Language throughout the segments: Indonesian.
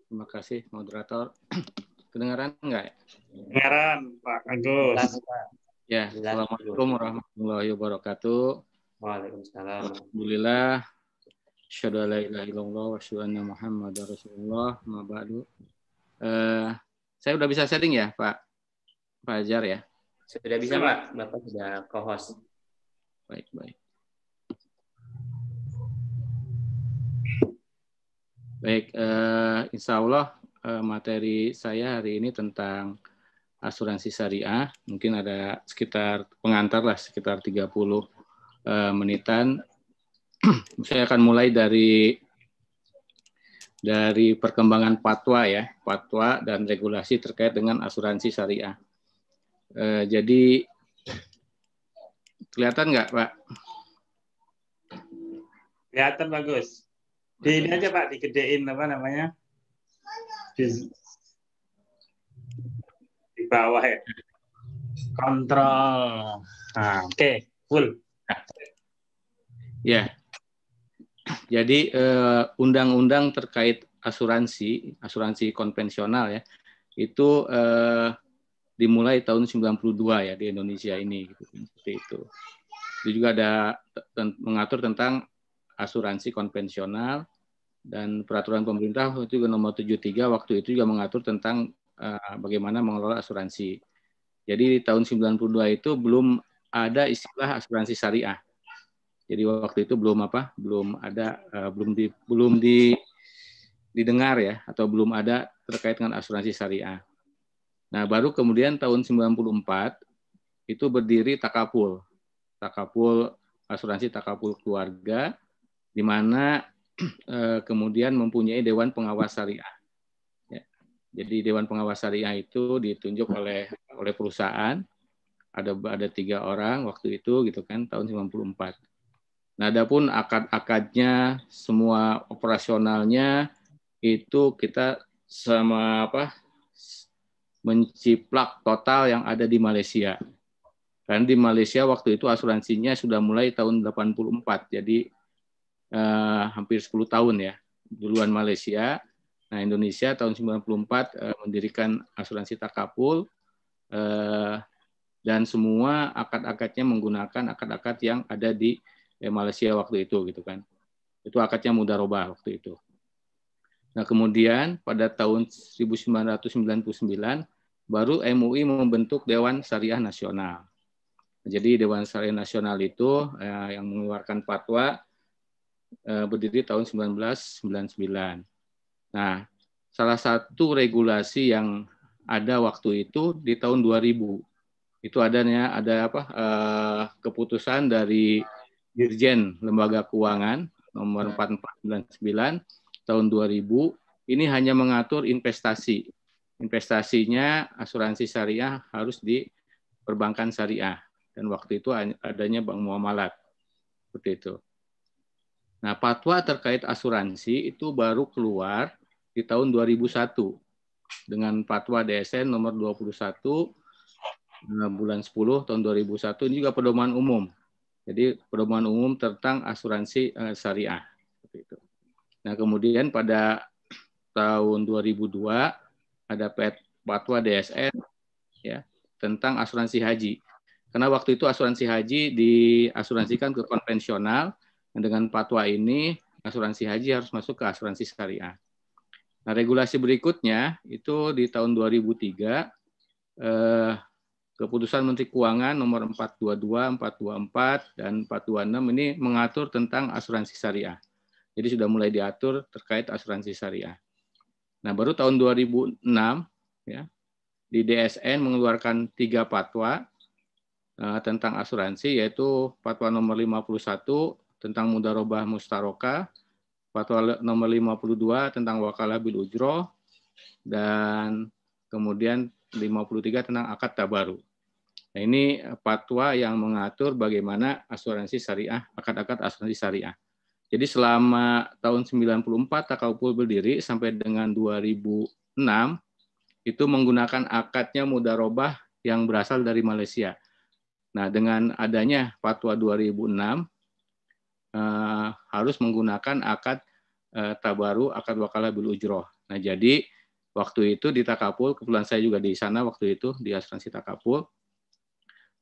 Terima kasih moderator. Kedengaran enggak? Kedengaran Pak Agus. Ya, Assalamualaikum warahmatullahi wabarakatuh. Waalaikumsalam. Alhamdulillah. Asyhadu an la ilaha illallah wa asyhadu anna Muhammadar Rasulullah. Ma ba'du. Saya udah bisa setting ya, Pak Fajar ya? Sudah bisa, Pak. Bapak sudah co-host. Baik. Baik, insya Allah materi saya hari ini tentang asuransi syariah. Mungkin ada sekitar pengantar lah, sekitar 30 menitan. Saya akan mulai dari perkembangan fatwa ya, fatwa dan regulasi terkait dengan asuransi syariah. Jadi kelihatan nggak, Pak? Kelihatan bagus. Di ini aja Pak, digedein apa namanya? Di bawah ya. Kontrol. Nah, oke, full. Ya. Jadi undang-undang terkait asuransi konvensional ya, itu dimulai tahun 92 ya di Indonesia ini gitu, seperti itu. Itu juga ada mengatur tentang asuransi konvensional, dan peraturan pemerintah itu juga nomor 73 waktu itu juga mengatur tentang bagaimana mengelola asuransi. Jadi di tahun 92 itu belum ada istilah asuransi syariah. Jadi waktu itu belum ada, didengar ya, atau belum ada terkait dengan asuransi syariah. Nah, baru kemudian tahun 94 itu berdiri takaful asuransi takaful keluarga, di mana kemudian mempunyai Dewan Pengawas Syariah. Ya. Jadi Dewan Pengawas Syariah itu ditunjuk oleh perusahaan, ada 3 orang waktu itu gitu kan, tahun 94. Nah, adapun akad-akadnya, semua operasionalnya itu kita menciplak total yang ada di Malaysia. Karena di Malaysia waktu itu asuransinya sudah mulai tahun 84, jadi hampir 10 tahun ya, duluan Malaysia. Nah, Indonesia tahun 94 mendirikan asuransi takaful, dan semua akad-akadnya menggunakan akad-akad yang ada di Malaysia waktu itu gitu kan. Itu akadnya mudharabah waktu itu. Nah, kemudian pada tahun 1999 baru MUI membentuk Dewan Syariah Nasional. Jadi Dewan Syariah Nasional itu yang mengeluarkan fatwa berdiri tahun 1999. Nah, salah satu regulasi yang ada waktu itu di tahun 2000 itu ada keputusan dari Dirjen Lembaga Keuangan nomor 4499 tahun 2000. Ini hanya mengatur investasi. Investasinya asuransi syariah harus di perbankan syariah, dan waktu itu adanya bank muamalat seperti itu. Nah, fatwa terkait asuransi itu baru keluar di tahun 2001 dengan fatwa DSN nomor 21 bulan 10 tahun 2001. Ini juga pedoman umum. Jadi pedoman umum tentang asuransi syariah seperti itu. Nah, kemudian pada tahun 2002 ada fatwa DSN ya tentang asuransi haji. Karena waktu itu asuransi haji diasuransikan ke konvensional. Dengan fatwa ini, asuransi haji harus masuk ke asuransi syariah. Nah, regulasi berikutnya itu di tahun 2003, keputusan Menteri Keuangan nomor 422, 424, dan 426 ini mengatur tentang asuransi syariah. Jadi sudah mulai diatur terkait asuransi syariah. Nah, baru tahun 2006, ya, di DSN mengeluarkan 3 fatwa tentang asuransi, yaitu fatwa nomor 51, tentang mudharabah mustarokah, fatwa nomor 52 tentang wakalah bil ujroh, dan kemudian 53 tentang akad tabaru. Nah, ini fatwa yang mengatur bagaimana asuransi syariah, akad-akad asuransi syariah. Jadi selama tahun 94 takaful berdiri sampai dengan 2006 itu menggunakan akadnya mudharabah yang berasal dari Malaysia. Nah, dengan adanya fatwa 2006 harus menggunakan akad tabaru, akad wakalah bil ujroh Nah, jadi waktu itu di Takapul, kebetulan saya juga di sana waktu itu di asuransi Takapul,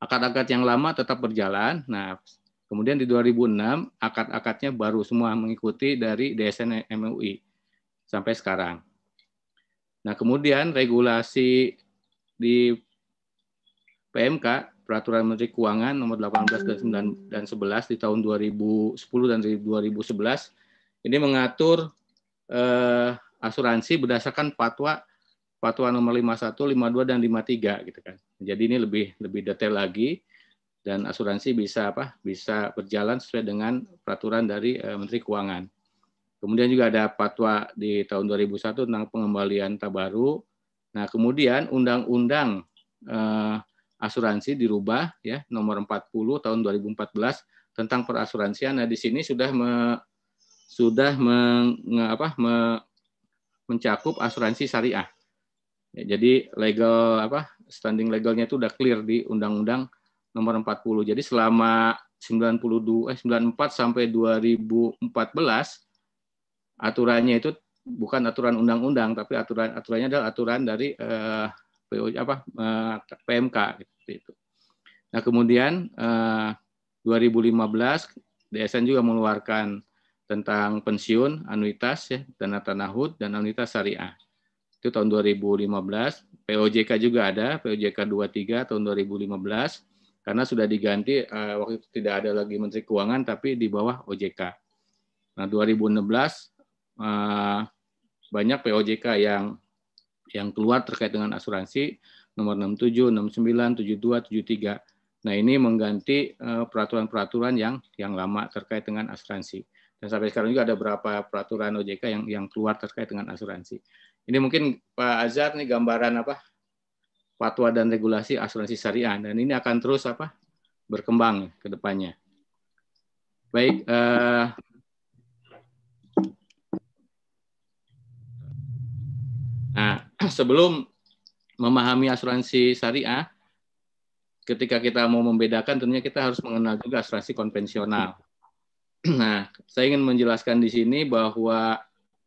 akad-akad yang lama tetap berjalan. Nah, kemudian di 2006 akad-akadnya baru semua mengikuti dari DSN MUI sampai sekarang. Nah, kemudian regulasi di PMK, Peraturan Menteri Keuangan nomor 18 dan 11 di tahun 2010 dan 2011 ini mengatur asuransi berdasarkan fatwa nomor 51, 52 dan 53 gitu kan. Jadi ini lebih detail lagi dan asuransi bisa berjalan sesuai dengan peraturan dari Menteri Keuangan. Kemudian juga ada fatwa di tahun 2001 tentang pengembalian tabaru. Nah, kemudian undang-undang asuransi dirubah ya nomor 40 tahun 2014 tentang perasuransian. Nah, di sini sudah mencakup asuransi syariah. Ya, jadi standing legalnya itu udah clear di Undang-Undang nomor 40. Jadi selama 94 sampai 2014 aturannya itu bukan aturan undang-undang, tapi aturannya adalah aturan dari PMK gitu. Nah, kemudian 2015 DSN juga mengeluarkan tentang pensiun, anuitas ya, dana tanahud dan anuitas syariah. Itu tahun 2015. POJK juga ada, POJK 23 tahun 2015 karena sudah diganti waktu itu tidak ada lagi Menteri Keuangan tapi di bawah OJK. Nah, 2016 banyak POJK yang keluar terkait dengan asuransi nomor 67, 69, 72, 73. Nah, ini mengganti peraturan-peraturan yang lama terkait dengan asuransi. Dan sampai sekarang juga ada beberapa peraturan OJK yang keluar terkait dengan asuransi. Ini mungkin Pak Azhar nih gambaran fatwa dan regulasi asuransi syariah dan ini akan terus berkembang ke depannya. Baik, nah, sebelum memahami asuransi syariah, ketika kita mau membedakan, tentunya kita harus mengenal juga asuransi konvensional. Nah, saya ingin menjelaskan di sini bahwa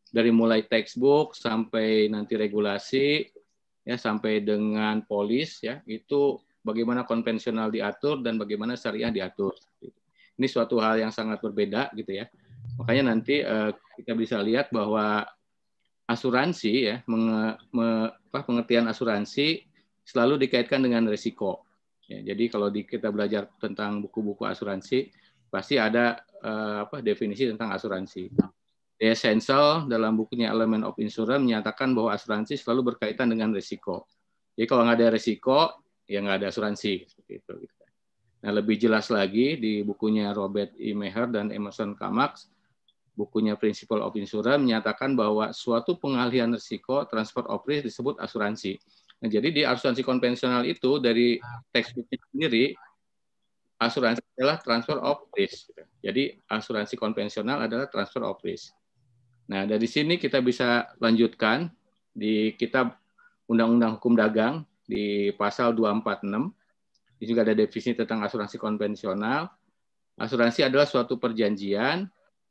dari mulai textbook sampai nanti regulasi, ya sampai dengan polis, ya itu bagaimana konvensional diatur dan bagaimana syariah diatur. Ini suatu hal yang sangat berbeda, gitu ya. Makanya nanti kita bisa lihat bahwa asuransi ya pengertian asuransi selalu dikaitkan dengan risiko. Ya, jadi kalau kita belajar tentang buku-buku asuransi pasti ada definisi tentang asuransi. The Essential dalam bukunya Element of Insurance menyatakan bahwa asuransi selalu berkaitan dengan risiko. Jadi kalau nggak ada risiko ya nggak ada asuransi. Seperti itu. Nah, lebih jelas lagi di bukunya Robert E. Meher dan Emerson Kamax, bukunya Principle of Insurance menyatakan bahwa suatu pengalihan risiko, transfer of risk disebut asuransi. Nah, jadi di asuransi konvensional itu dari teksbooknya sendiri, asuransi adalah transfer of risk. Jadi asuransi konvensional adalah transfer of risk. Nah, dari sini kita bisa lanjutkan di kitab Undang-Undang Hukum Dagang di pasal 246. Ini juga ada definisi tentang asuransi konvensional. Asuransi adalah suatu perjanjian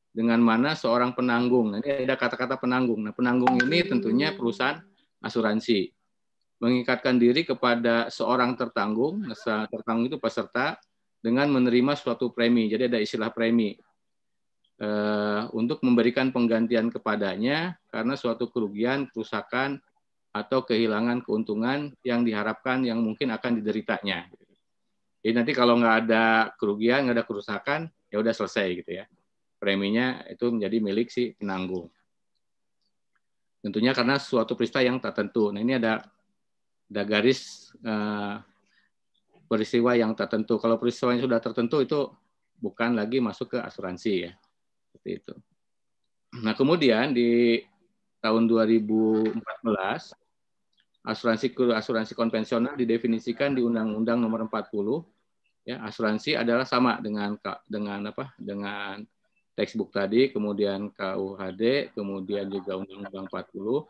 dengan mana seorang penanggung. Nah, ini ada kata-kata penanggung. Nah, penanggung ini tentunya perusahaan asuransi. Mengikatkan diri kepada seorang tertanggung. Nah, tertanggung itu peserta dengan menerima suatu premi. Jadi ada istilah premi. Untuk memberikan penggantian kepadanya karena suatu kerugian, kerusakan, atau kehilangan keuntungan yang diharapkan yang mungkin akan dideritanya. Jadi nanti kalau nggak ada kerugian, nggak ada kerusakan, ya udah selesai gitu ya. Preminya itu menjadi milik si penanggung. Tentunya karena suatu peristiwa yang tak tentu. Nah, ini ada garis peristiwa yang tak tentu. Kalau peristiwa yang sudah tertentu itu bukan lagi masuk ke asuransi ya. Seperti itu. Nah, kemudian di tahun 2014 asuransi konvensional didefinisikan di Undang-Undang Nomor 40. Ya, asuransi adalah sama dengan textbook tadi, kemudian KUHD, kemudian juga Undang-Undang 40.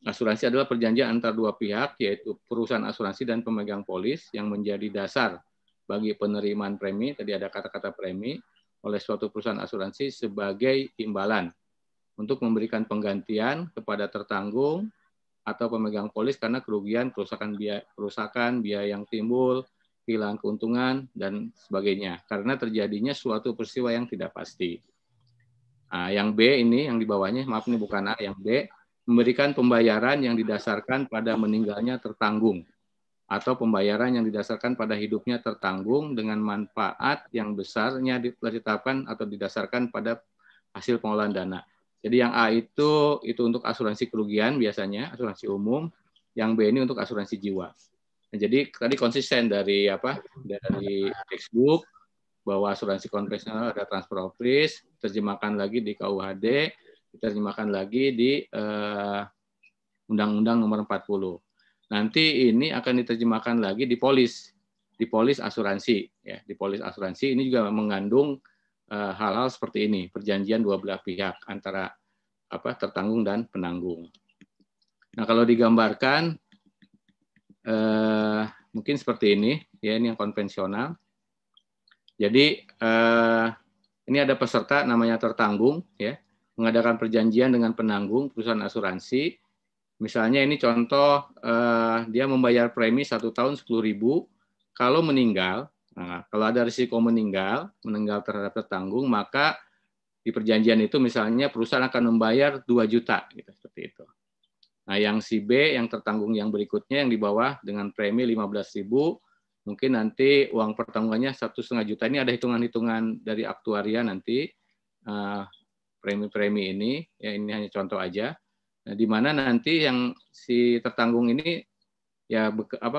Asuransi adalah perjanjian antar dua pihak, yaitu perusahaan asuransi dan pemegang polis yang menjadi dasar bagi penerimaan premi, tadi ada kata-kata premi, oleh suatu perusahaan asuransi sebagai imbalan untuk memberikan penggantian kepada tertanggung atau pemegang polis karena kerugian, kerusakan, biaya yang timbul, kehilangan keuntungan, dan sebagainya. Karena terjadinya suatu peristiwa yang tidak pasti. Nah, yang B ini, yang di bawahnya, maaf ini bukan A, yang B, memberikan pembayaran yang didasarkan pada meninggalnya tertanggung atau pembayaran yang didasarkan pada hidupnya tertanggung dengan manfaat yang besarnya ditetapkan atau didasarkan pada hasil pengolahan dana. Jadi yang A itu untuk asuransi kerugian biasanya, asuransi umum, yang B ini untuk asuransi jiwa. Nah, jadi tadi konsisten dari textbook bahwa asuransi konvensional ada transfer of risk, terjemahkan lagi di KUHD, diterjemahkan lagi di Undang-Undang Nomor 40. Nanti ini akan diterjemahkan lagi di polis asuransi. Ya, di polis asuransi ini juga mengandung hal-hal seperti ini, perjanjian dua belah pihak antara tertanggung dan penanggung. Nah, kalau digambarkan mungkin seperti ini, ya ini yang konvensional. Jadi ini ada peserta namanya tertanggung, ya, mengadakan perjanjian dengan penanggung perusahaan asuransi. Misalnya ini contoh dia membayar premi 1 tahun 10.000 kalau meninggal. Nah, kalau ada risiko meninggal terhadap tertanggung, maka di perjanjian itu misalnya perusahaan akan membayar 2 juta, gitu, seperti itu. Nah, yang si B, yang tertanggung yang berikutnya, yang di bawah dengan premi 15.000, mungkin nanti uang pertanggungannya 1,5 juta. Ini ada hitungan-hitungan dari aktuaria nanti, premi-premi ini, ya ini hanya contoh aja. Nah, di mana nanti yang si tertanggung ini ya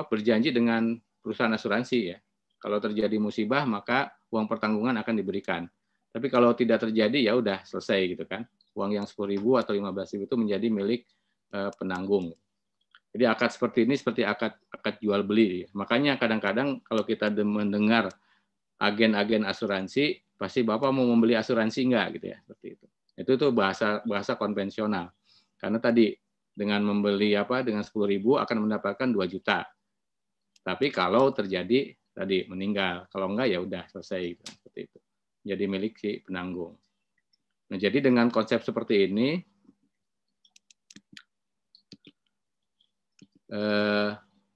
berjanji dengan perusahaan asuransi, ya. Kalau terjadi musibah, maka uang pertanggungan akan diberikan. Tapi kalau tidak terjadi, ya udah selesai gitu kan. Uang yang 10.000 atau 15.000 itu menjadi milik penanggung. Jadi akad seperti ini seperti akad jual beli. Makanya kadang-kadang kalau kita mendengar agen-agen asuransi, pasti Bapak mau membeli asuransi enggak gitu ya, seperti itu. Itu bahasa konvensional. Karena tadi dengan membeli dengan 10.000 akan mendapatkan 2 juta. Tapi kalau terjadi tadi meninggal, kalau enggak ya udah selesai gitu, seperti itu. Jadi milik si penanggung. Nah, jadi dengan konsep seperti ini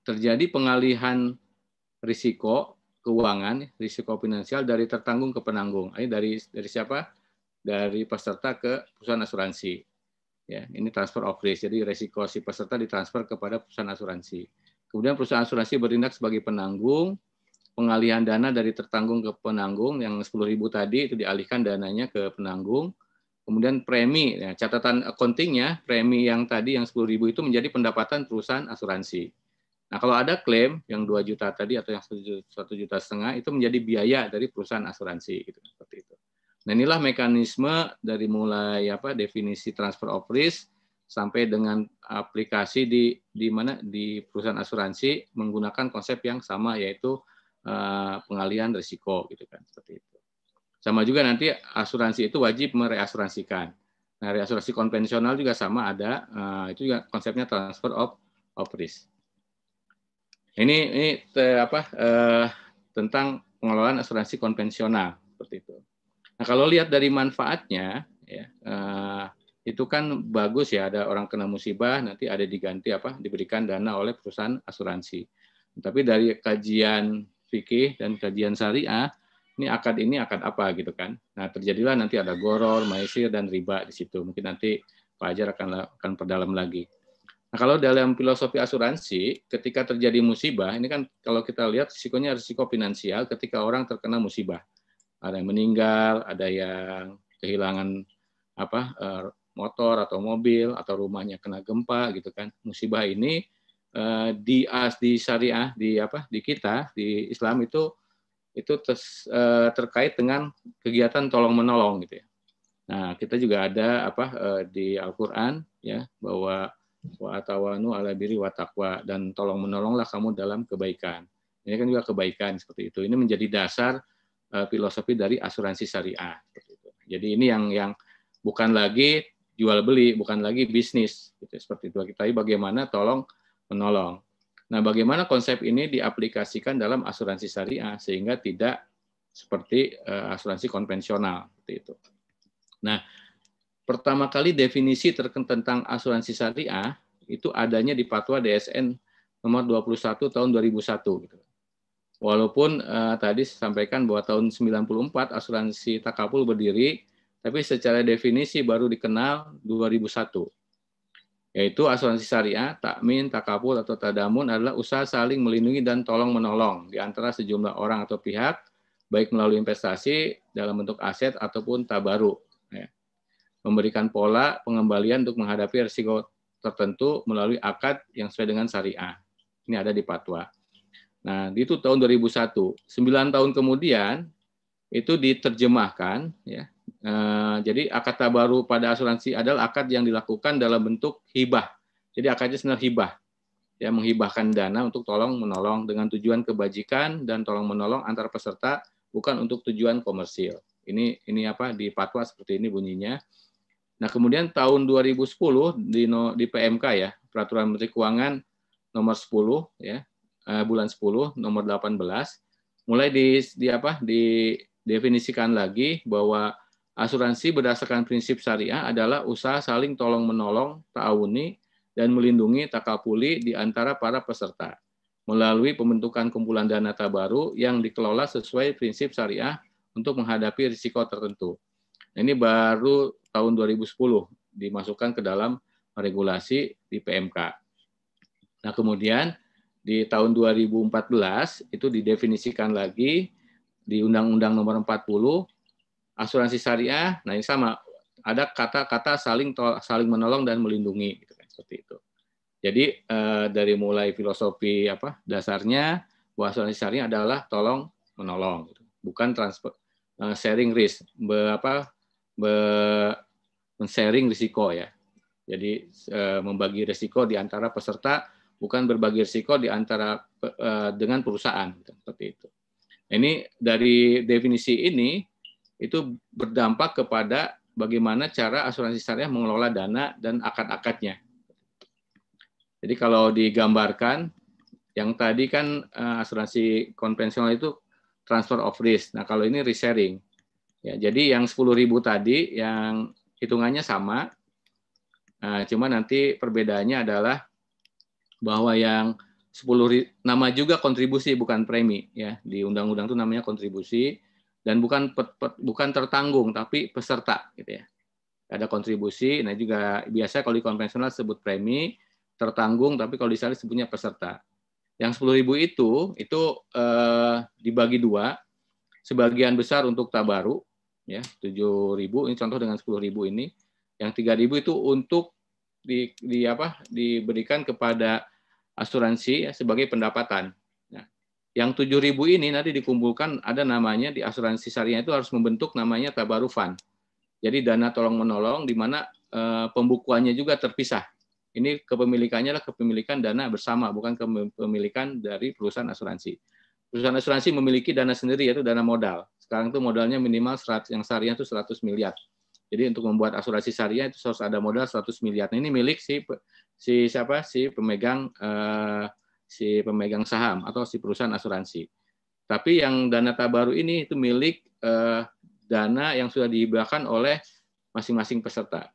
terjadi pengalihan risiko keuangan, risiko finansial dari tertanggung ke penanggung. Ini dari siapa? Dari peserta ke perusahaan asuransi. Ya, ini transfer of risk. Jadi risiko si peserta ditransfer kepada perusahaan asuransi. Kemudian perusahaan asuransi bertindak sebagai penanggung, pengalihan dana dari tertanggung ke penanggung, yang 10.000 tadi itu dialihkan dananya ke penanggung. Kemudian premi, ya, catatan accounting-nya, premi yang tadi yang 10.000 itu menjadi pendapatan perusahaan asuransi. Nah, kalau ada klaim yang 2 juta tadi atau yang 1,5 juta itu menjadi biaya dari perusahaan asuransi, gitu, seperti itu. Nah, inilah mekanisme dari mulai definisi transfer of risk sampai dengan aplikasi di perusahaan asuransi menggunakan konsep yang sama, yaitu pengalihan risiko, gitu kan, seperti itu. Sama juga nanti asuransi itu wajib mereasuransikan. Nah, reasuransi konvensional juga sama ada, itu juga konsepnya transfer of risk. Ini tentang pengelolaan asuransi konvensional, seperti itu. Nah, kalau lihat dari manfaatnya, ya, itu kan bagus ya, ada orang kena musibah, nanti ada diganti diberikan dana oleh perusahaan asuransi. Tapi dari kajian fikih dan kajian syariah, ini akad apa gitu kan? Nah, terjadilah nanti ada goror, maisir, dan riba di situ. Mungkin nanti Pak Ajar akan perdalam lagi. Nah, kalau dalam filosofi asuransi, ketika terjadi musibah, ini kan kalau kita lihat risikonya risiko finansial ketika orang terkena musibah. Ada yang meninggal, ada yang kehilangan motor atau mobil, atau rumahnya kena gempa gitu kan. Musibah ini di syariah, di kita di Islam itu terkait dengan kegiatan tolong menolong gitu ya. Nah, kita juga ada di Al-Qur'an ya, bahwa wa atawanu ala birri wa taqwa, dan tolong menolonglah kamu dalam kebaikan. Ini kan juga kebaikan seperti itu. Ini menjadi dasar filosofi dari asuransi syariah seperti itu. Jadi ini yang bukan lagi jual beli, bukan lagi bisnis gitu, seperti itu. Tapi bagaimana tolong menolong. Nah, bagaimana konsep ini diaplikasikan dalam asuransi syariah sehingga tidak seperti asuransi konvensional seperti itu. Nah, pertama kali definisi tentang asuransi syariah itu adanya di Fatwa DSN nomor 21 tahun 2001 gitu. Walaupun tadi saya sampaikan bahwa tahun 94 asuransi takaful berdiri, tapi secara definisi baru dikenal 2001. Yaitu asuransi syariah, takmin, takaful atau tadamun adalah usaha saling melindungi dan tolong-menolong di antara sejumlah orang atau pihak, baik melalui investasi dalam bentuk aset ataupun tabaru. Ya. Memberikan pola pengembalian untuk menghadapi risiko tertentu melalui akad yang sesuai dengan syariah. Ini ada di Fatwa. Nah, itu tahun 2001. 9 tahun kemudian itu diterjemahkan, ya. Jadi akad tabaru pada asuransi adalah akad yang dilakukan dalam bentuk hibah. Jadi akadnya sebenarnya hibah, ya, menghibahkan dana untuk tolong menolong dengan tujuan kebajikan dan tolong menolong antar peserta, bukan untuk tujuan komersil. Ini apa di Fatwa seperti ini bunyinya. Nah, kemudian tahun 2010 di PMK, ya, Peraturan Menteri Keuangan nomor 10, ya, bulan 10 nomor 18 mulai didefinisikan lagi bahwa asuransi berdasarkan prinsip syariah adalah usaha saling tolong-menolong, ta'awuni, dan melindungi takafuli di antara para peserta melalui pembentukan kumpulan dana tabaru yang dikelola sesuai prinsip syariah untuk menghadapi risiko tertentu. Ini baru tahun 2010 dimasukkan ke dalam regulasi di PMK. Nah, kemudian di tahun 2014 itu didefinisikan lagi di Undang-Undang Nomor 40 asuransi syariah. Nah, ini sama, ada kata-kata saling menolong dan melindungi, gitu kan, seperti itu. Jadi dari mulai filosofi dasarnya bahwa asuransi syariah adalah tolong menolong, gitu. Bukan transfer sharing risk, men-sharing risiko, ya. Jadi membagi risiko di antara peserta, bukan berbagi risiko di antara dengan perusahaan, gitu, seperti itu. Ini dari definisi ini itu berdampak kepada bagaimana cara asuransi syariah mengelola dana dan akad-akadnya. Jadi kalau digambarkan, yang tadi kan asuransi konvensional itu transfer of risk. Nah, kalau ini risk sharing. Ya, jadi yang 10.000 tadi yang hitungannya sama, cuma nanti perbedaannya adalah bahwa yang 10.000 nama juga kontribusi bukan premi, ya. Di undang-undang itu namanya kontribusi dan bukan tertanggung tapi peserta, gitu ya. Ada kontribusi, nah juga biasa kalau di konvensional sebut premi, tertanggung, tapi kalau di syariah sebutnya peserta. Yang 10.000 itu dibagi dua, sebagian besar untuk tabaru, ya, 7.000 ini contoh dengan 10.000 ini, yang 3.000 itu untuk diberikan kepada asuransi, ya, sebagai pendapatan. Nah, yang 7.000 ini nanti dikumpulkan, ada namanya di asuransi syariah itu harus membentuk namanya tabaru fund. Jadi dana tolong menolong di mana pembukuannya juga terpisah. Ini kepemilikannya adalah kepemilikan dana bersama, bukan kepemilikan dari perusahaan asuransi. Perusahaan asuransi memiliki dana sendiri, yaitu dana modal. Sekarang itu modalnya minimal yang syariah itu 100 miliar. Jadi untuk membuat asuransi syariah itu harus ada modal 100 miliar. Nah, ini milik si pemegang saham atau si perusahaan asuransi. Tapi yang dana tabaru ini itu milik dana yang sudah dihibahkan oleh masing-masing peserta.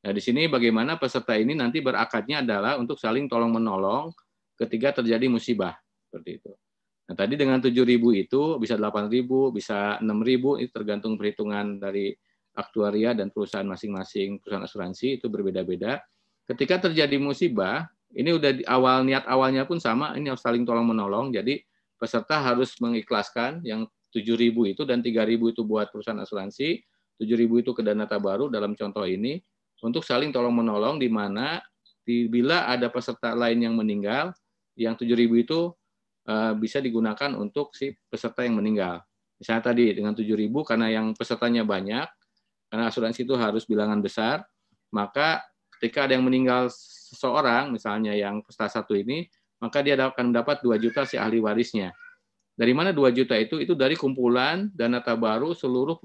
Nah, di sini bagaimana peserta ini nanti berakadnya adalah untuk saling tolong-menolong ketika terjadi musibah, seperti itu. Nah, tadi dengan 7.000 itu bisa 8.000, bisa 6.000, itu tergantung perhitungan dari aktuaria dan perusahaan masing-masing perusahaan asuransi itu berbeda-beda. Ketika terjadi musibah, ini udah niat awalnya pun sama, ini harus saling tolong-menolong. Jadi peserta harus mengikhlaskan yang 7.000 itu dan 3.000 itu buat perusahaan asuransi, 7.000 itu ke dana tabaru dalam contoh ini, untuk saling tolong-menolong di mana bila ada peserta lain yang meninggal, yang 7.000 itu bisa digunakan untuk si peserta yang meninggal. Misalnya tadi dengan 7.000 karena yang pesertanya banyak, karena asuransi itu harus bilangan besar, maka ketika ada yang meninggal seseorang, misalnya yang peserta satu ini, maka dia akan mendapat 2 juta si ahli warisnya. Dari mana 2 juta itu? Itu dari kumpulan dana tabaru seluruh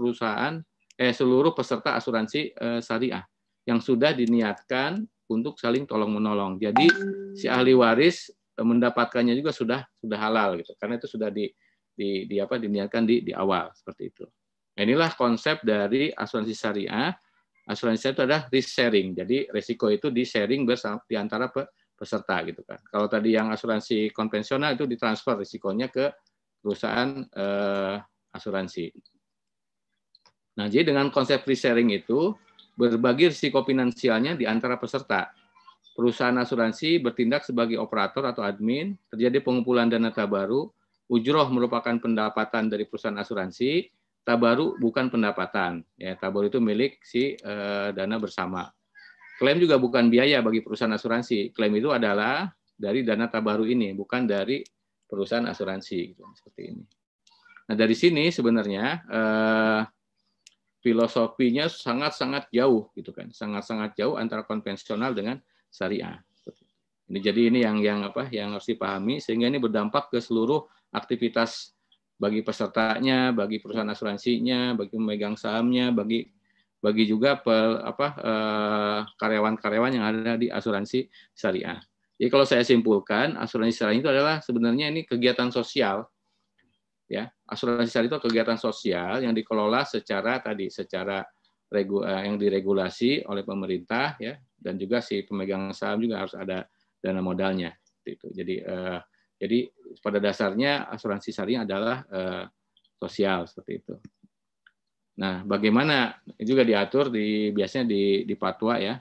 peserta asuransi syariah yang sudah diniatkan untuk saling tolong-menolong. Jadi si ahli waris mendapatkannya juga sudah halal, gitu. Karena itu sudah diniatkan di awal, seperti itu. Nah, inilah konsep dari asuransi syariah asuransi itu adalah risk sharing. Jadi risiko itu di sharing bersama di antara peserta gitu kan. Kalau tadi yang asuransi konvensional itu ditransfer risikonya ke perusahaan asuransi. Nah, jadi dengan konsep risk sharing itu berbagi risiko finansialnya di antara peserta. Perusahaan asuransi bertindak sebagai operator atau admin, terjadi pengumpulan dana tabaru, ujroh merupakan pendapatan dari perusahaan asuransi, tabaru bukan pendapatan. Ya, tabaru itu milik si dana bersama. Klaim juga bukan biaya bagi perusahaan asuransi. Klaim itu adalah dari dana tabaru ini, bukan dari perusahaan asuransi. Gitu, seperti ini. Nah, dari sini sebenarnya filosofinya sangat-sangat jauh, gitu kan, sangat-sangat jauh antara konvensional dengan syariah. Jadi ini yang harus dipahami sehingga ini berdampak ke seluruh aktivitas bagi pesertanya, bagi perusahaan asuransinya, bagi pemegang sahamnya, bagi juga karyawan-karyawan yang ada di asuransi syariah. Jadi kalau saya simpulkan, asuransi syariah itu adalah sebenarnya ini kegiatan sosial. Ya, asuransi syariah itu kegiatan sosial yang dikelola secara yang diregulasi oleh pemerintah, ya, dan juga si pemegang saham juga harus ada dana modalnya. Itu. Jadi pada dasarnya asuransi syariah adalah sosial seperti itu. Nah, bagaimana juga diatur biasanya di fatwa ya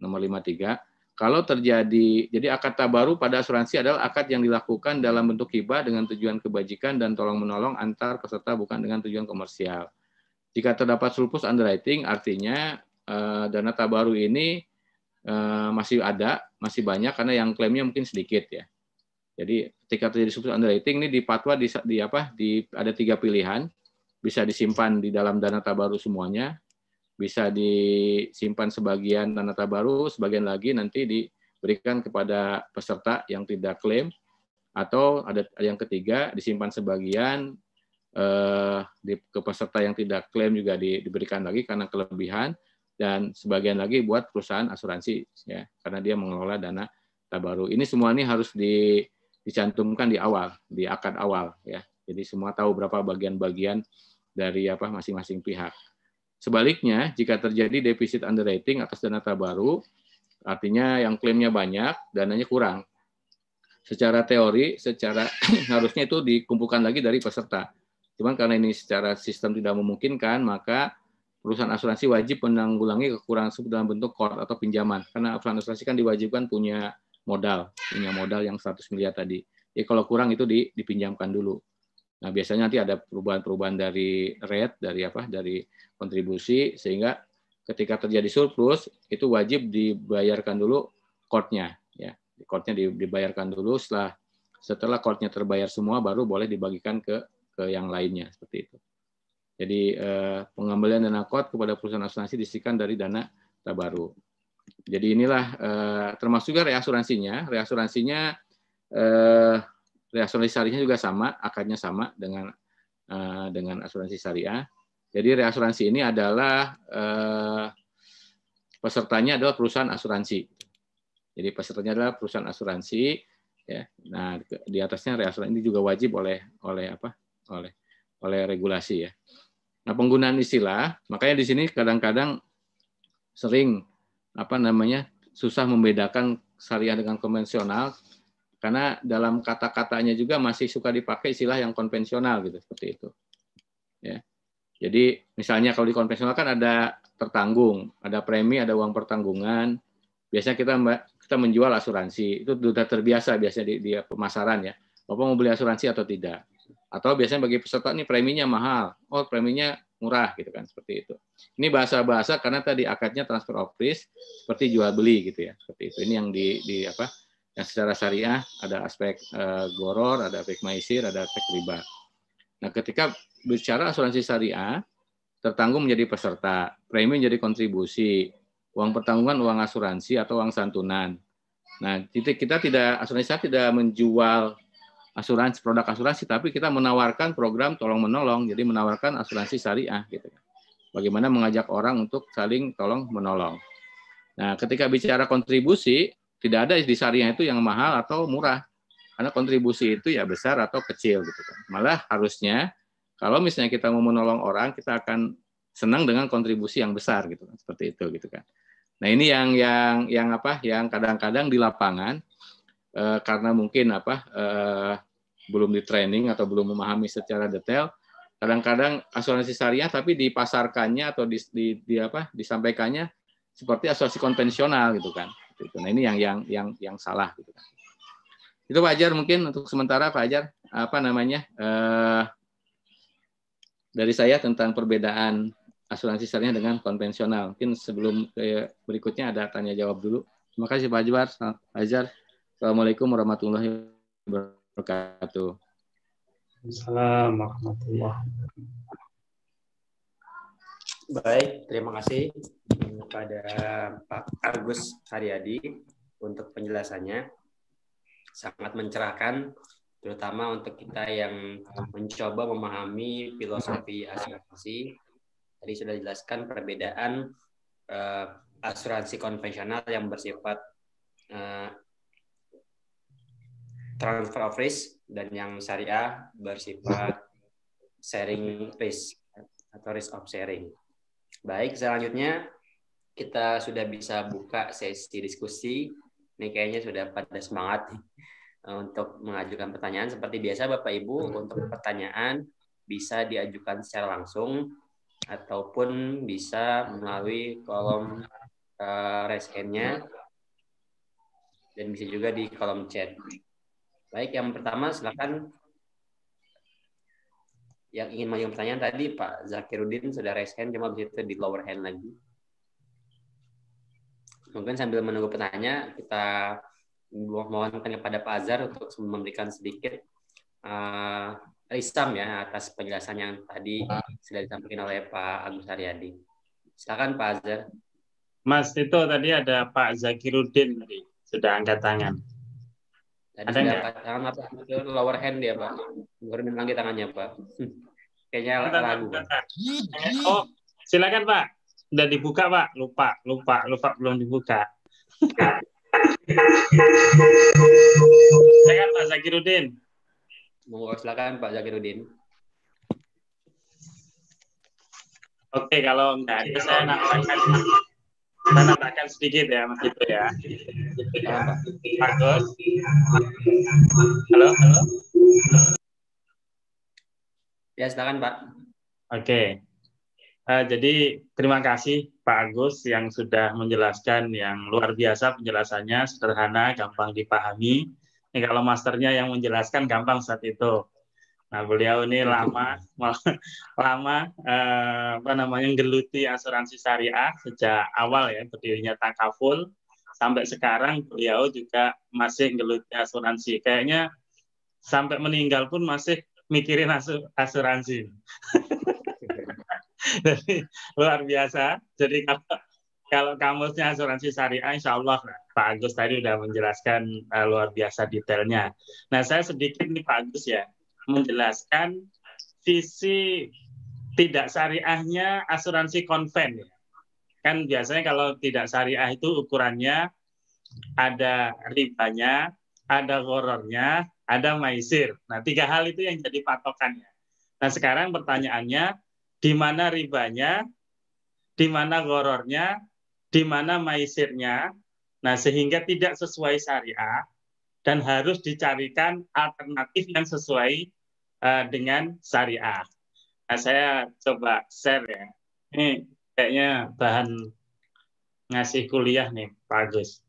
nomor 53. Kalau terjadi, jadi akad tabaru pada asuransi adalah akad yang dilakukan dalam bentuk hibah dengan tujuan kebajikan dan tolong-menolong antar peserta bukan dengan tujuan komersial. Jika terdapat surplus underwriting, artinya dana tabaru ini masih masih banyak karena yang klaimnya mungkin sedikit ya. Jadi ketika terjadi surplus underwriting ini di fatwa ada 3 pilihan, bisa disimpan di dalam dana tabaru semuanya, bisa disimpan sebagian dana tabaru, sebagian lagi nanti diberikan kepada peserta yang tidak klaim, atau ada yang ketiga disimpan sebagian ke peserta yang tidak klaim juga diberikan lagi karena kelebihan, dan sebagian lagi buat perusahaan asuransi ya karena dia mengelola dana tabaru. Ini semua ini harus dicantumkan di awal, di akad awal ya. Jadi semua tahu berapa bagian-bagian dari masing-masing pihak. Sebaliknya, jika terjadi defisit underwriting atas dana tabaru, artinya yang klaimnya banyak, dananya kurang. Secara teori, harusnya itu dikumpulkan lagi dari peserta. Cuman karena ini secara sistem tidak memungkinkan, maka perusahaan asuransi wajib menanggulangi kekurangan tersebut dalam bentuk qard atau pinjaman. Karena perusahaan asuransi kan diwajibkan punya modal yang 100 miliar tadi. Jadi kalau kurang itu dipinjamkan dulu. Nah, biasanya nanti ada perubahan-perubahan dari rate, dari kontribusi, sehingga ketika terjadi surplus, itu wajib dibayarkan dulu qard-nya. Ya. Qard-nya dibayarkan dulu, setelah qard-nya terbayar semua, baru boleh dibagikan ke yang lainnya. Seperti itu. Jadi, pengembalian dana qard kepada perusahaan asuransi disisikan dari dana tabaru. Jadi inilah, termasuk juga reasuransinya. Reasuransi syariahnya juga sama, akadnya sama dengan asuransi syariah. Jadi reasuransi ini adalah pesertanya adalah perusahaan asuransi. Jadi pesertanya adalah perusahaan asuransi. Ya. Nah, di atasnya reasuransi ini juga wajib oleh regulasi ya. Nah, penggunaan istilah, makanya di sini kadang-kadang sering susah membedakan syariah dengan konvensional. Karena dalam kata-katanya juga masih suka dipakai istilah yang konvensional gitu, seperti itu. Ya. Jadi misalnya kalau di konvensional kan ada tertanggung, ada premi, ada uang pertanggungan. Biasanya kita menjual asuransi, itu sudah terbiasa biasanya di pemasaran ya. Bapak mau beli asuransi atau tidak? Atau biasanya bagi peserta ini preminya mahal, oh preminya murah gitu kan, seperti itu. Ini bahasa-bahasa karena tadi akadnya transfer of risk seperti jual beli gitu ya, seperti itu. Ini yang yang secara syariah ada aspek goror, ada aspek maisir, ada aspek riba. Nah, ketika bicara asuransi syariah, tertanggung menjadi peserta, premi menjadi kontribusi, uang pertanggungan uang asuransi atau uang santunan. Nah, kita asuransi tidak menjual produk asuransi, tapi kita menawarkan program tolong menolong, jadi menawarkan asuransi syariah gitu. Bagaimana mengajak orang untuk saling tolong menolong. Nah, ketika bicara kontribusi, tidak ada di syariah itu yang mahal atau murah. Karena kontribusi itu ya besar atau kecil gitu kan. Malah harusnya kalau misalnya kita mau menolong orang, kita akan senang dengan kontribusi yang besar gitu kan, seperti itu gitu kan. Nah ini yang kadang-kadang di lapangan karena mungkin belum di training atau belum memahami secara detail, kadang-kadang asuransi syariah tapi dipasarkannya atau disampaikannya seperti asuransi konvensional gitu kan. Nah ini yang salah gitu kan. Itu Pak Ajar mungkin untuk sementara Pak Ajar dari saya tentang perbedaan asuransi syariah dengan konvensional. Mungkin sebelum berikutnya ada tanya jawab dulu. Terima kasih Pak Ajar. Assalamualaikum warahmatullahi wabarakatuh. Assalamualaikum warahmatullahi wabarakatuh. Baik, terima kasih kepada Pak Agus Haryadi untuk penjelasannya. Sangat mencerahkan, terutama untuk kita yang mencoba memahami filosofi asuransi. Tadi sudah dijelaskan perbedaan asuransi konvensional yang bersifat transfer of risk dan yang syariah bersifat sharing risk atau risk of sharing. Baik, selanjutnya kita sudah bisa buka sesi diskusi. Ini kayaknya sudah pada semangat untuk mengajukan pertanyaan. Seperti biasa Bapak Ibu, untuk pertanyaan bisa diajukan secara langsung ataupun bisa melalui kolom raise hand-nya dan bisa juga di kolom chat. Baik, yang pertama silakan yang ingin mengajukan pertanyaan. Tadi Pak Zakirudin sudah raise hand, cuma bisa di lower hand lagi. Mungkin sambil menunggu pertanyaan, kita mohonkan kepada Pak Azhar untuk memberikan sedikit risam ya atas penjelasan yang tadi sudah disampaikan oleh Pak Agus Haryadi. Silakan Pak Azhar. Mas, itu tadi ada Pak Zakirudin tadi sudah angkat tangan. Tadi sudah angkat tangan apa? Itu lower hand dia Pak. Turunin lagi tangannya Pak. Kayaknya ragu. Oh, silakan Pak. Sudah dibuka Pak. Lupa belum dibuka. Silakan Pak Zakirudin. Monggo silakan Pak Zakirudin. Oke, kalau enggak ada saya nambahkan sedikit ya Mas itu ya. Pak Gus. Halo. Ya, silakan Pak. Oke. Jadi terima kasih Pak Agus yang sudah menjelaskan yang luar biasa penjelasannya, sederhana, gampang dipahami. Ini kalau masternya yang menjelaskan gampang saat itu. Nah, beliau ini lama geluti asuransi syariah sejak awal ya berdirinya Takaful sampai sekarang beliau juga masih geluti asuransi. Kayaknya sampai meninggal pun masih mikirin asuransi. Jadi luar biasa. Jadi kalau kamusnya asuransi syariah, insya Allah Pak Agus tadi sudah menjelaskan luar biasa detailnya. Nah, saya sedikit nih Pak Agus ya menjelaskan sisi tidak syariahnya asuransi konven. Kan biasanya kalau tidak syariah itu ukurannya ada ribanya, ada gharornya, ada maisir. Nah, 3 hal itu yang jadi patokannya. Nah, sekarang pertanyaannya, di mana ribanya, di mana gharornya, di mana maisirnya, nah sehingga tidak sesuai syariah dan harus dicarikan alternatif yang sesuai dengan syariah. Nah, saya coba share ya. Ini kayaknya bahan ngasih kuliah nih, Pak Agus.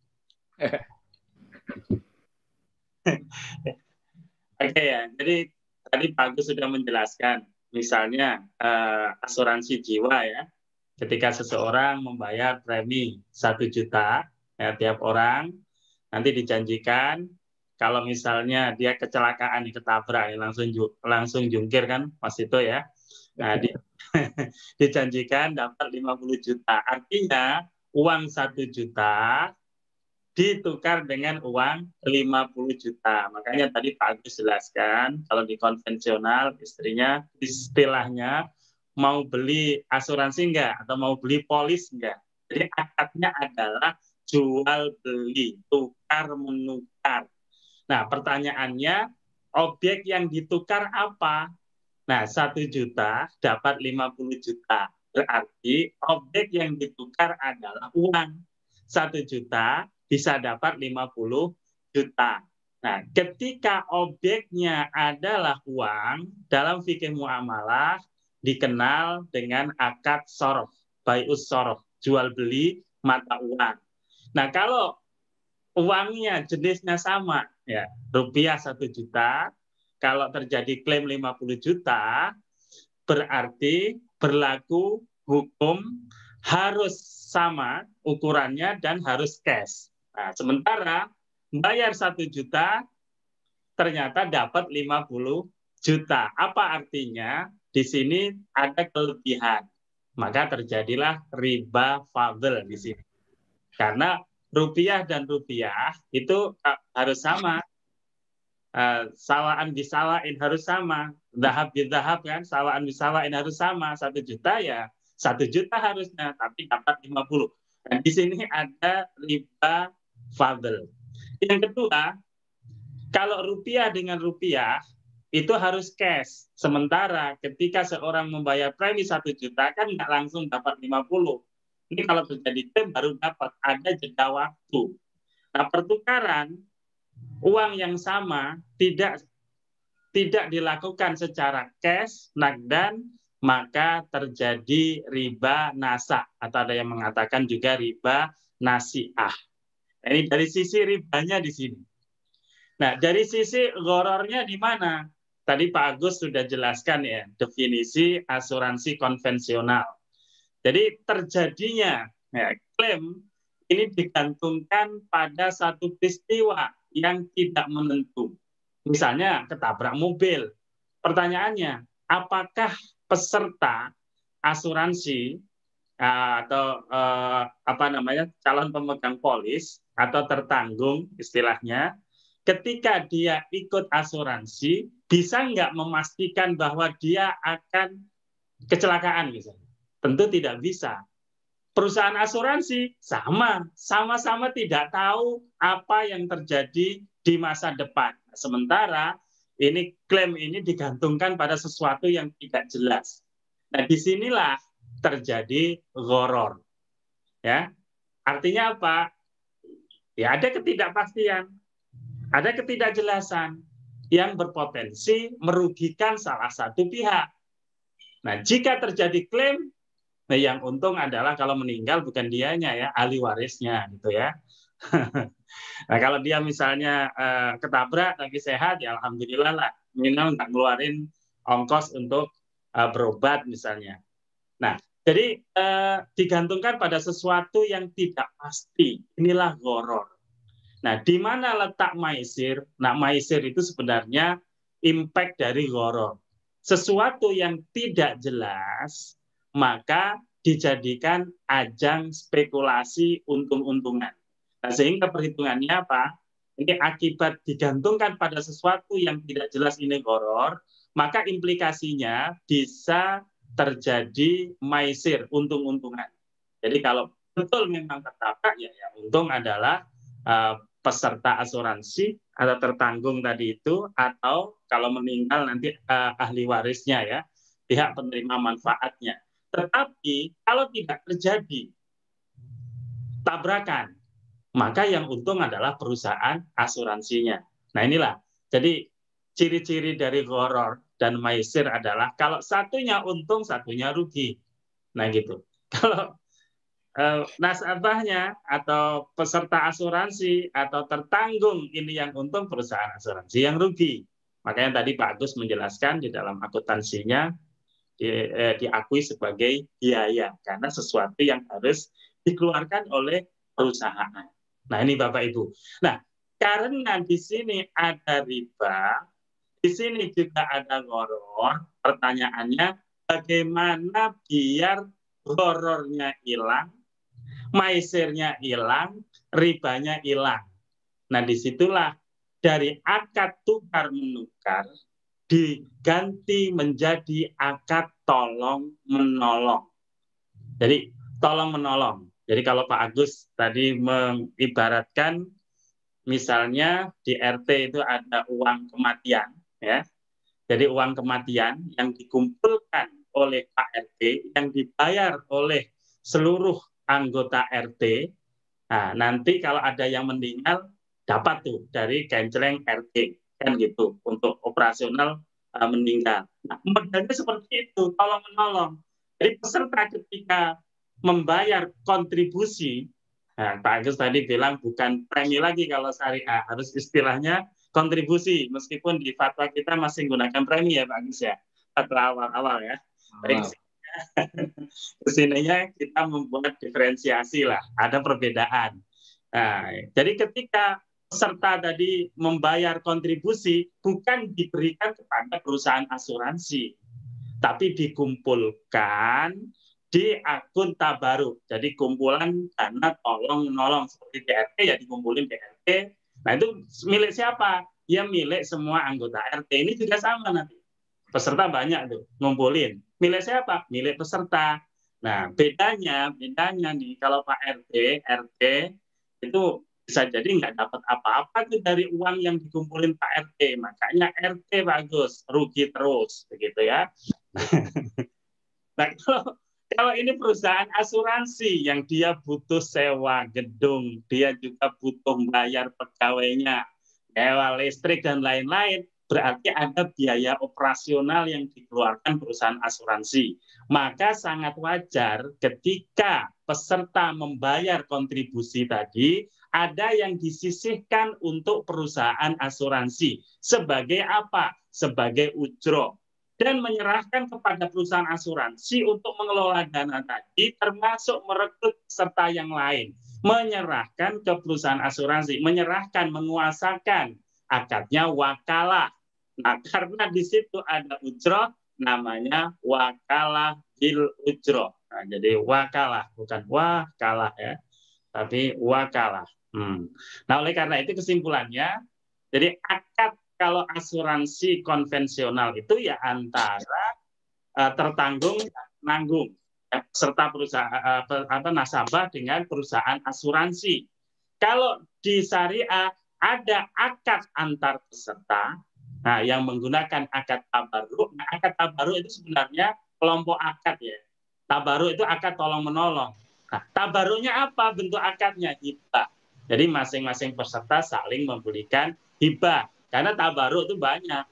Oke ya, jadi tadi Pak Agus sudah menjelaskan. Misalnya asuransi jiwa ya, ketika seseorang membayar premi 1 juta ya, tiap orang, nanti dijanjikan kalau misalnya dia kecelakaan ketabrak langsung jungkir kan Mas itu ya. Nah, dijanjikan dapat 50 juta. Artinya uang 1 juta ditukar dengan uang 50 juta. Makanya tadi Pak Agus jelaskan, kalau di konvensional istrinya istilahnya mau beli asuransi enggak atau mau beli polis enggak. Jadi akadnya adalah jual beli, tukar menukar. Nah, pertanyaannya objek yang ditukar apa? Nah, 1 juta dapat 50 juta. Berarti objek yang ditukar adalah uang. 1 juta bisa dapat 50 juta. Nah, ketika objeknya adalah uang, dalam fikih muamalah dikenal dengan akad sorof, bai'us sorof, jual beli mata uang. Nah, kalau uangnya jenisnya sama, ya rupiah 1 juta, kalau terjadi klaim 50 juta, berarti berlaku hukum harus sama ukurannya dan harus cash. Nah, sementara bayar 1 juta, ternyata dapat 50 juta. Apa artinya? Di sini ada kelebihan. Maka terjadilah riba fadl di sini. Karena rupiah dan rupiah itu harus sama. Sawaan bisawain harus sama. Zahab bidhahab kan, sawaan bisawain harus sama. 1 juta ya 1 juta harusnya, tapi dapat 50. Dan di sini ada riba fadl. Yang kedua, kalau rupiah dengan rupiah itu harus cash. Sementara ketika seorang membayar premi 1 juta kan nggak langsung dapat 50. Ini kalau terjadi klaim baru dapat, ada jeda waktu. Nah, pertukaran uang yang sama tidak dilakukan secara cash, nagdan, maka terjadi riba nasa, atau ada yang mengatakan juga riba nasi'ah. Ini dari sisi ribanya di sini. Nah, dari sisi ghorornya di mana? Tadi Pak Agus sudah jelaskan ya, definisi asuransi konvensional. Jadi terjadinya ya, klaim ini digantungkan pada satu peristiwa yang tidak menentu. Misalnya ketabrak mobil. Pertanyaannya, apakah peserta asuransi atau calon pemegang polis atau tertanggung istilahnya, ketika dia ikut asuransi bisa nggak memastikan bahwa dia akan kecelakaan misalnya? Tentu tidak bisa. Perusahaan asuransi sama-sama tidak tahu apa yang terjadi di masa depan. Sementara ini klaim ini digantungkan pada sesuatu yang tidak jelas. Nah, disinilah terjadi ghoror. Ya, artinya apa? Ya, ada ketidakpastian, ada ketidakjelasan yang berpotensi merugikan salah satu pihak. Nah, jika terjadi klaim, nah yang untung adalah kalau meninggal bukan dianya ya, ahli warisnya gitu ya. Nah, kalau dia misalnya ketabrak tapi sehat, ya alhamdulillah lah, minimal nggak ngeluarin ongkos untuk berobat misalnya. Nah, jadi digantungkan pada sesuatu yang tidak pasti. Inilah ghoror. Nah, di mana letak maisir? Nah, maisir itu sebenarnya impact dari ghoror. Sesuatu yang tidak jelas, maka dijadikan ajang spekulasi untung-untungan. Nah, sehingga perhitungannya apa? Ini akibat digantungkan pada sesuatu yang tidak jelas ini ghoror, maka implikasinya bisa terjadi maisir, untung-untungan. Jadi kalau betul memang tertabrak, ya untung adalah peserta asuransi atau tertanggung tadi itu, atau kalau meninggal nanti ahli warisnya ya, pihak penerima manfaatnya. Tetapi kalau tidak terjadi tabrakan, maka yang untung adalah perusahaan asuransinya. Nah, inilah. Jadi ciri-ciri dari ghoror dan maisir adalah kalau satunya untung, satunya rugi. Nah, gitu. Kalau nasabahnya atau peserta asuransi atau tertanggung ini yang untung, perusahaan asuransi yang rugi. Makanya tadi Pak Agus menjelaskan di dalam akuntansinya diakui sebagai biaya karena sesuatu yang harus dikeluarkan oleh perusahaan. Nah, ini Bapak Ibu. Nah, karena di sini ada riba, di sini juga ada ghoror, pertanyaannya bagaimana biar ghorornya hilang, maisirnya hilang, ribanya hilang. Nah, disitulah dari akad tukar menukar diganti menjadi akad tolong menolong. Jadi tolong menolong. Jadi kalau Pak Agus tadi mengibaratkan misalnya di RT itu ada uang kematian, ya. Jadi uang kematian yang dikumpulkan oleh Pak RT, yang dibayar oleh seluruh anggota RT. Nah, nanti kalau ada yang meninggal, dapat tuh dari genceleng RT, kan gitu, untuk operasional meninggal. Nah, modelnya seperti itu, tolong-menolong. Jadi peserta ketika membayar kontribusi, nah, Pak Agus tadi bilang bukan premi lagi kalau syariah, harus istilahnya kontribusi, meskipun di fatwa kita masih menggunakan premi ya Pak Agus ya, fatwa awal-awal ya. Baik, kesininya kita membuat diferensiasi lah, ada perbedaan. Nah, jadi ketika peserta tadi membayar kontribusi bukan diberikan kepada perusahaan asuransi, tapi dikumpulkan di akun tabaruk. Jadi kumpulan dana tolong menolong seperti DRT ya dikumpulin DRT. Nah itu milik siapa? Ya milik semua anggota RT. Ini juga sama nanti. Peserta banyak tuh ngumpulin. Milik siapa? Milik peserta. Nah bedanya nih kalau Pak RT itu bisa jadi nggak dapat apa-apa tuh dari uang yang dikumpulin Pak RT. Makanya RT bagus, rugi terus, begitu ya. Nah, kalau ini perusahaan asuransi yang dia butuh sewa gedung, dia juga butuh bayar pegawainya, sewa listrik dan lain-lain, berarti ada biaya operasional yang dikeluarkan perusahaan asuransi. Maka sangat wajar ketika peserta membayar kontribusi tadi, ada yang disisihkan untuk perusahaan asuransi. Sebagai apa? Sebagai ujroh. Dan menyerahkan kepada perusahaan asuransi untuk mengelola dana tadi, termasuk merekrut peserta yang lain. Menyerahkan ke perusahaan asuransi, menyerahkan, menguasakan, akadnya wakalah. Nah, karena di situ ada ujroh, namanya wakalah bil ujroh. Nah, jadi wakalah, bukan wakalah ya, tapi wakalah. Nah, oleh karena itu kesimpulannya, jadi akad kalau asuransi konvensional itu ya antara tertanggung nanggung serta perusahaan nasabah dengan perusahaan asuransi. Kalau di syariah ada akad antar peserta, nah yang menggunakan akad tabaruk. Nah, akad tabaruk itu sebenarnya kelompok akad ya. Tabaruk itu akad tolong menolong. Nah, tabaruknya apa bentuk akadnya? Hibah. Jadi masing-masing peserta saling memberikan hibah. Karena tabaruk itu banyak.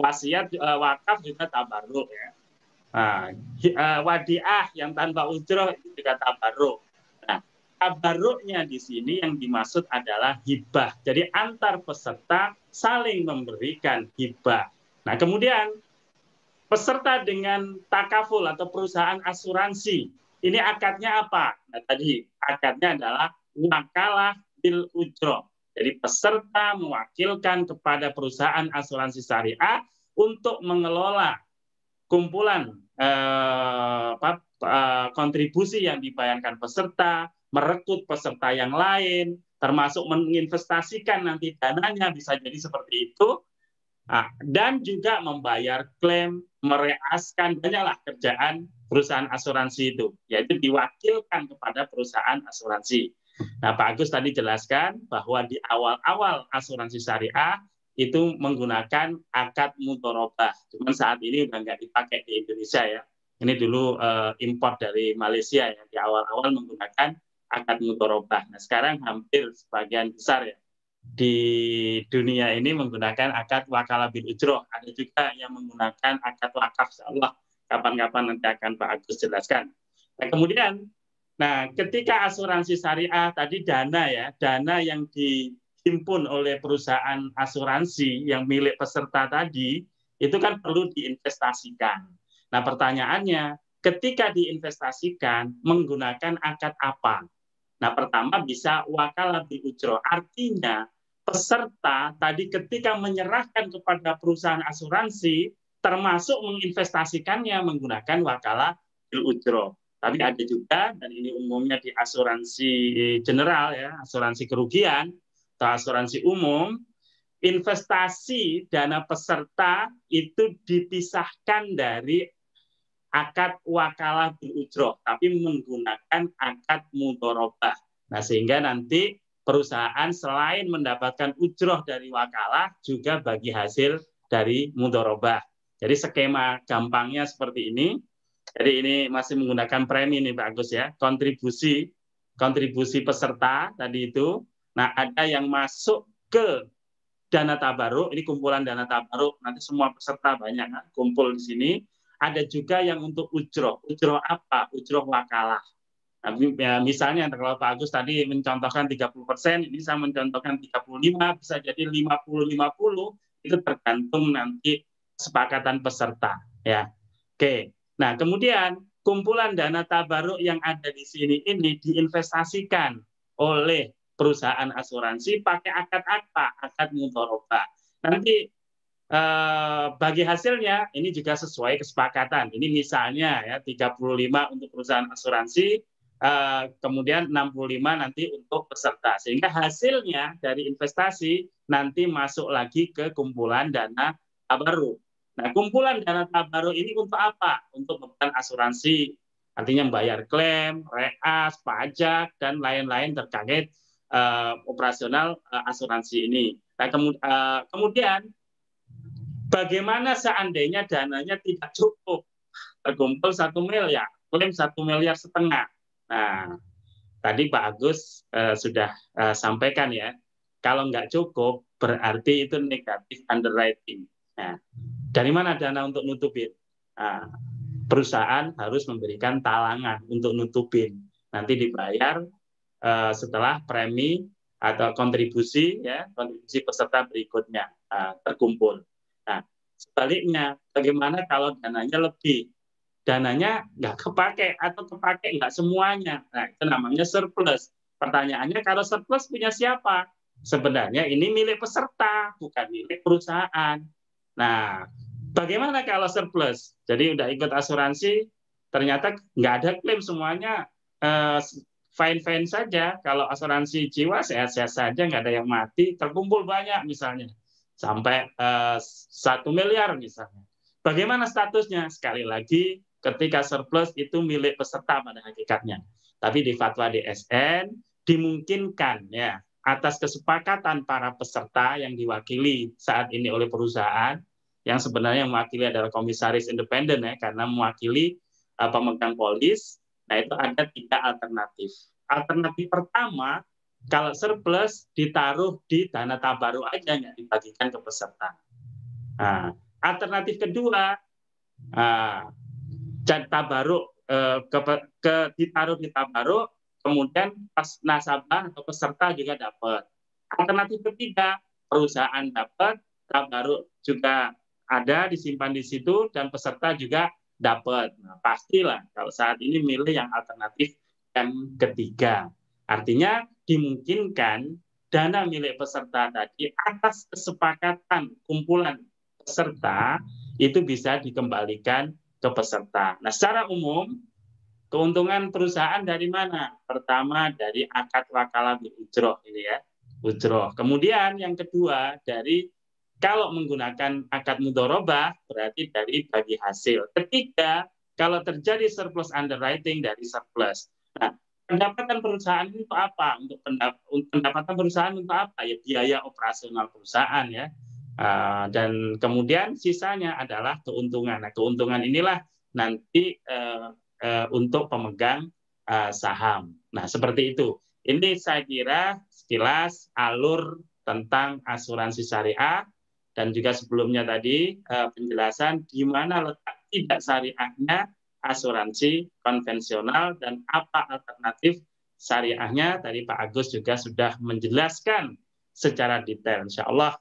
Wasiat, wakaf juga tabaruk ya. Wadiah yang tanpa ujroh itu juga tabaruk. Nah, tabaruknya di sini yang dimaksud adalah hibah. Jadi antar peserta saling memberikan hibah. Nah, kemudian peserta dengan takaful atau perusahaan asuransi. Ini akadnya apa? Nah, tadi akadnya adalah wakalah bil ujroh. Jadi peserta mewakilkan kepada perusahaan asuransi syariah untuk mengelola kumpulan kontribusi yang dibayarkan peserta, merekrut peserta yang lain, termasuk menginvestasikan nanti dananya, bisa jadi seperti itu, dan juga membayar klaim, mereaskan, banyaklah kerjaan perusahaan asuransi itu, yaitu diwakilkan kepada perusahaan asuransi. Nah, Pak Agus tadi jelaskan bahwa di awal-awal asuransi syariah itu menggunakan akad mudharabah. Cuman saat ini udah nggak dipakai di Indonesia ya. Ini dulu import dari Malaysia ya. Di awal-awal menggunakan akad mudharabah. Nah, sekarang hampir sebagian besar ya di dunia ini menggunakan akad wakalah bil ujroh. Ada juga yang menggunakan akad wakaf. Insyaallah kapan-kapan nanti akan Pak Agus jelaskan. Nah, kemudian ketika asuransi syariah tadi dana yang dihimpun oleh perusahaan asuransi yang milik peserta tadi, itu kan perlu diinvestasikan. Nah, pertanyaannya, ketika diinvestasikan menggunakan akad apa? Nah, pertama bisa wakalah bil ujroh. Artinya, peserta tadi ketika menyerahkan kepada perusahaan asuransi, termasuk menginvestasikannya menggunakan wakalah bil ujroh. Tapi ada juga, dan ini umumnya di asuransi general ya, asuransi kerugian atau asuransi umum, investasi dana peserta itu dipisahkan dari akad wakalah bil ujroh, tapi menggunakan akad mudharabah. Nah, sehingga nanti perusahaan selain mendapatkan ujroh dari wakalah, juga bagi hasil dari mudharabah. Jadi skema gampangnya seperti ini. Jadi ini masih menggunakan premi nih Pak Agus ya, kontribusi peserta tadi itu. Nah, ada yang masuk ke dana tabaruk, ini kumpulan dana tabaruk, nanti semua peserta banyak kan, kumpul di sini. Ada juga yang untuk ujroh. Ujroh apa? Ujroh wakalah. Nah, ya, misalnya kalau Pak Agus tadi mencontohkan 30%, ini saya mencontohkan 35, bisa jadi 50-50, itu tergantung nanti kesepakatan peserta. Ya, oke. Nah, kemudian kumpulan dana tabaruk yang ada di sini ini diinvestasikan oleh perusahaan asuransi pakai akad apa? Akad mudharabah. Nanti bagi hasilnya ini juga sesuai kesepakatan. Ini misalnya ya 35 untuk perusahaan asuransi, kemudian 65 nanti untuk peserta. Sehingga hasilnya dari investasi nanti masuk lagi ke kumpulan dana tabaruk. Nah, kumpulan dana tabaruk ini untuk apa? Untuk beban asuransi, artinya membayar klaim, reas, pajak, dan lain-lain terkait operasional asuransi ini. Nah, kemudian bagaimana seandainya dananya tidak cukup, terkumpul 1 miliar, klaim 1,5 miliar. Nah, tadi Pak Agus sudah sampaikan ya, kalau nggak cukup berarti itu negatif underwriting. Nah, dari mana dana untuk nutupin? Nah, perusahaan harus memberikan talangan untuk nutupin. Nanti dibayar setelah premi atau kontribusi ya, kontribusi peserta berikutnya terkumpul. Nah, sebaliknya, bagaimana kalau dananya lebih? Dananya nggak kepake atau kepake nggak semuanya. Nah, itu namanya surplus. Pertanyaannya, kalau surplus punya siapa? Sebenarnya ini milik peserta, bukan milik perusahaan. Nah, bagaimana kalau surplus? Jadi udah ikut asuransi, ternyata nggak ada klaim, semuanya fine-fine saja. Kalau asuransi jiwa sehat-sehat saja, nggak ada yang mati, terkumpul banyak misalnya, sampai 1 miliar misalnya. Bagaimana statusnya? Sekali lagi, ketika surplus itu milik peserta pada hakikatnya. Tapi di fatwa DSN dimungkinkan ya, atas kesepakatan para peserta yang diwakili saat ini oleh perusahaan, yang sebenarnya yang mewakili adalah komisaris independen ya, karena mewakili pemegang polis. Nah, itu ada 3 alternatif. Alternatif pertama, kalau surplus ditaruh di dana tabaruk aja, nggak dibagikan ke peserta. Nah, alternatif kedua, tabaruk ditaruh di tabaruk, kemudian pas nasabah atau peserta juga dapat. Alternatif ketiga, perusahaan dapat, tabaruk juga ada disimpan di situ, dan peserta juga dapat. Nah, pastilah kalau saat ini milih yang alternatif yang ketiga. Artinya dimungkinkan dana milik peserta tadi atas kesepakatan kumpulan peserta itu bisa dikembalikan ke peserta. Nah, secara umum keuntungan perusahaan dari mana? Pertama dari akad wakalah bil ujroh ini ya, ujroh. Kemudian yang kedua dari kalau menggunakan akad mudharabah berarti dari bagi hasil. Ketiga, kalau terjadi surplus underwriting dari surplus. Nah, pendapatan perusahaan itu apa? Untuk pendapatan perusahaan untuk apa? Ya biaya operasional perusahaan ya. Dan kemudian sisanya adalah keuntungan. Nah, keuntungan inilah nanti untuk pemegang saham. Nah, seperti itu. Ini saya kira sekilas alur tentang asuransi syariah, dan juga sebelumnya tadi penjelasan di mana letak tidak syariahnya asuransi konvensional dan apa alternatif syariahnya. Tadi Pak Agus juga sudah menjelaskan secara detail. Insya Allah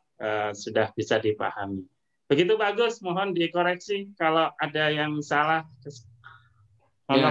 sudah bisa dipahami. Begitu Pak Agus, mohon dikoreksi kalau ada yang salah. Ya.